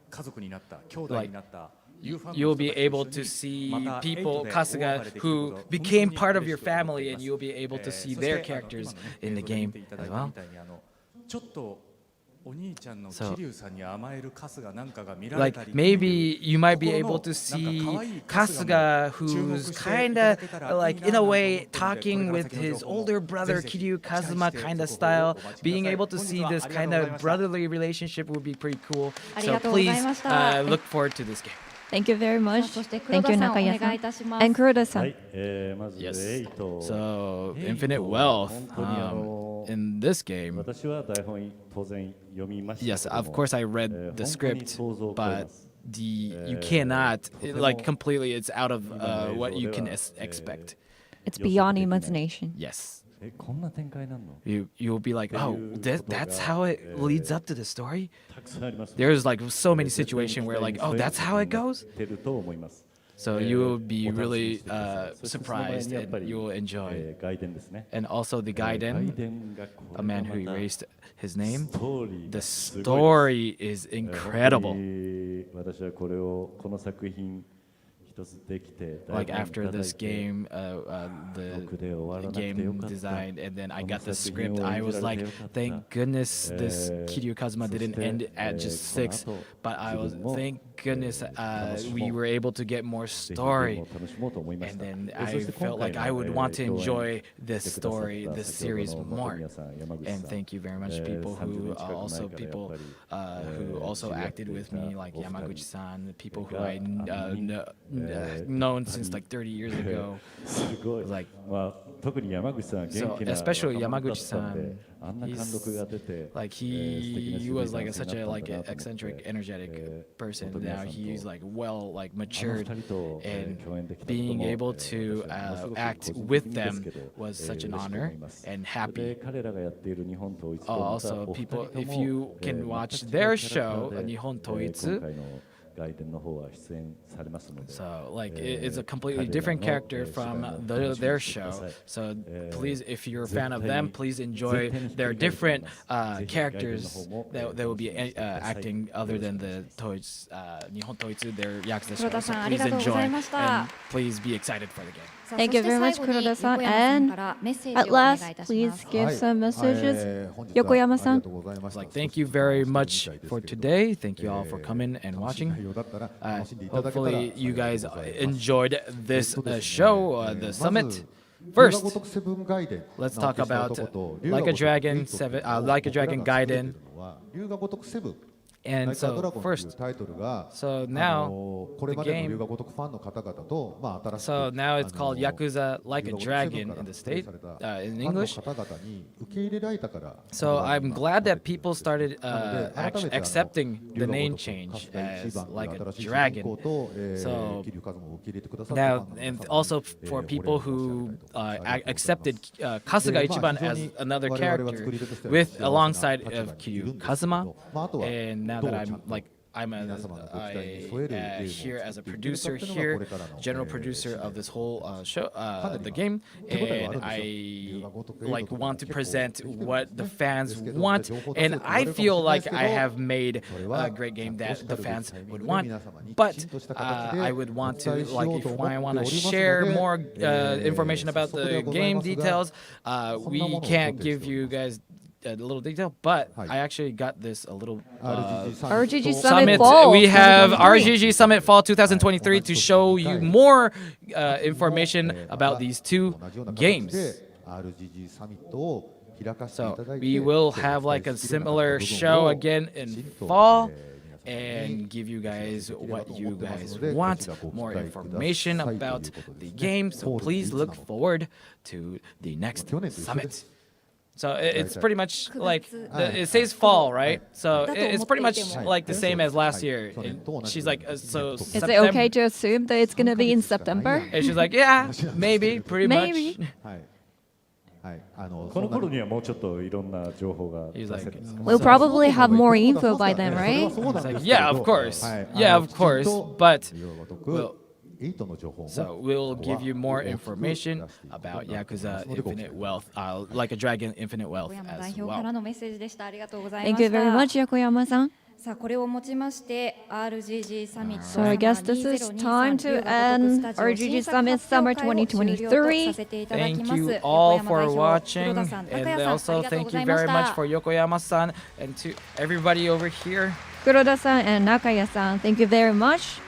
家族になった兄弟になった you'll be able to see people, Kasuga, who became part of your family, and you'll be able to see their characters in the game as well. ちょっとお兄ちゃんの So, 桐生さんに甘える春日なんかが見られ like たり maybe you might be able to see Kasuga, who's kind of like in a way talking with his older brother Kiryu Kazuma kind of style. Being able to see this kind of brotherly relationship would be pretty cool. So please look forward to this game. Thank you very much. そして Thank you, 黒田さんお願いい Nakaya-san. たします。 And Kuroda-san. はい、まず Yes. 8 So Infinite Wealth 本当に in this game. 私は台本当然読みましたけ Yes, ども of course I read the 本当に script, 想像を超え but ます you cannot like completely. It's out of what you can expect. It's beyond imagination. Yes. こんな展開なんの You'll be like, oh, that's how it leads up to the story. たくさんあります There's like so many situations where like, oh, that's how it goes. てると思います So you will be really surprised and you will enjoy. 外伝ですね And also the 外 Gaiden, 伝がこ a れ man が who また erased his name. ストーリー The がすごいです story is 本 incredible. 当に私はこれをこの作品一つできて Like 台本 after いただい this て game, 僕で終わらなくてよ game かった designed, and then I この got the 作品 script. を I 演 was じられ like, てよかった thank goodness this Kiryu Kazuma そして didn't end at just この 6, 後 but I was 自分も thank goodness 楽しもう we were able to get more ぜひゲー story. ムを楽しもうと思いまし And た then そ I して felt 今 like 回 I の would want to 共演 enjoy し this てくださっ story, た this 先ほ series どの more. 本宮さん山口 And さん thank you very much, people 30 who 年近く also 前からやっ people ぱり who also 知り合っ acted てい with た me, like お二人 Yamaguchi-san, people who が I みんな known since like 30 years ago. すごい Like まあ特に山口さんは元 so 気な especially 若者だったんで Yamaguchi-san, あんな貫禄が出て like 素敵な he 渋い was like 男性 such に a なった like んだなと思って eccentric, energetic person. 本宮 Now さんと he's like well like あの matured, 二人と and 共演できたこと being も able to 私はものすごく act 個人 with 的にですけ them ど was such an 嬉しく思 honor います and それで happy. 彼らがやっている日本統一とまた Also, お二人 people, と if も you can watch 全く違 their うキャラクタ show, ーで Nihon 今 Toitsu, 回の外伝の方は出演されますので so like it's a completely 彼ら different の character 芝居 from も楽しみにしてく their だ show. さい So えー please, if you're a 絶 fan of 対 them, に please 絶 enjoy 対にひっく their り返ると思い different ますぜひ外伝の characters 方も that 楽 will し be みにしてください acting よ other ろしく than お願い the します Toits, Nihon Toitsu, their Yakuza 黒 show. 田 So さんあり please がとうござ enjoy いました and please be excited for the game. さあ Thank you そして very much, 最後に Kuroda-san. 横山さんからメッセージを At お願いい last, たし please ます give はい some messages. 本日は横山さんありがとうございました Like, thank you very much for today. Thank you all for coming and 楽しい watching. 内容だったら楽しんでいただけたら Hopefully, you 幸い guys でございます enjoyed this そうですね show, the ま summit. ず龍が First, 如くセブンガイデン let's 名を talk 消した about 男と Like a 龍が如く Dragon エイトっていう 7, のを Like a 僕ら Dragon が作れてい Gaiden. るのは龍が如くセブン And ライカードラ so ゴンという first, タイトルが so now これまでの the game- 龍が如くファンの方々と新しく so now it's called Yakuza Like a 龍が如くセブン Dragon から in the 発売 state, された in ファンの English. 方々に受け入れられたから So I'm glad that people started なので改めて accepting 龍 the が name 如く change 春日 as 一番 Like a 新しい主人 Dragon. 公と So 桐生一馬を受け入れてくださった Now, ファンの皆 and 様に also for お礼を people 申し上 who げたいと思いますありがとうございます accepted Kasuga Ichiban as another character with alongside of Kiryu Kazuma, and now that I'm like I'm here as a producer here, general producer of this whole show, the game, and I want to present what the fans want, and I feel like I have made a great game that the fans would want. But I would want to, if I want to share more information about the game details, we can't give you guys a little detail, but I actually got this a little RGG Summit Fall. We have RGG Summit Fall 2023 to show you more information about these two games. So we will have a similar show again in fall and give you guys what you guys want, more information about the game. So please look forward to the next summit. So it's pretty much it says fall, right? So it's pretty much the same as last year. And she's like, so is it okay to assume that it's going to be in September? And she's like, yeah, maybe, pretty much. We'll probably have more info by then, right? Yeah, of course. Yeah, of course. But we'll give you more information about Yakuza Infinite Wealth, like a Dragon Infinite Wealth as well. Thank you very much, Yokoyama-san. さあこれをもちまして RGG サミット So I guess this is time to end RGG Summit Summer 2023. Thank you all for watching, and also thank you very much for Yokoyama-san and to everybody over here. Kuroda-san and Nakaya-san, thank you very much.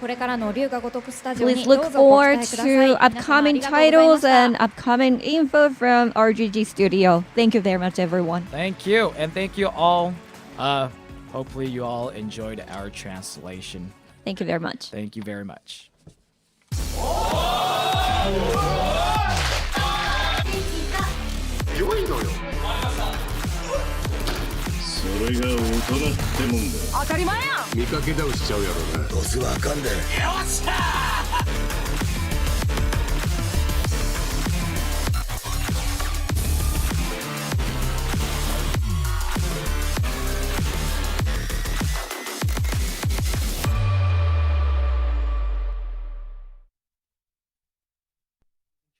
これからの龍が如くスタジオに Please どう look ぞご期 forward 待ください。 to upcoming titles and upcoming info from RGG Studio. Thank you very much, everyone. Thank you, and thank you all. Hopefully you all enjoyed our translation. Thank you very much. Thank you very much. 良いのよ。それが大人ってもんだ。当たり前やん。見かけ倒しちゃうやろな。どうせわかんねえ。よっしゃー。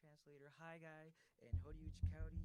Translator Hi Guy and Horiuchi County.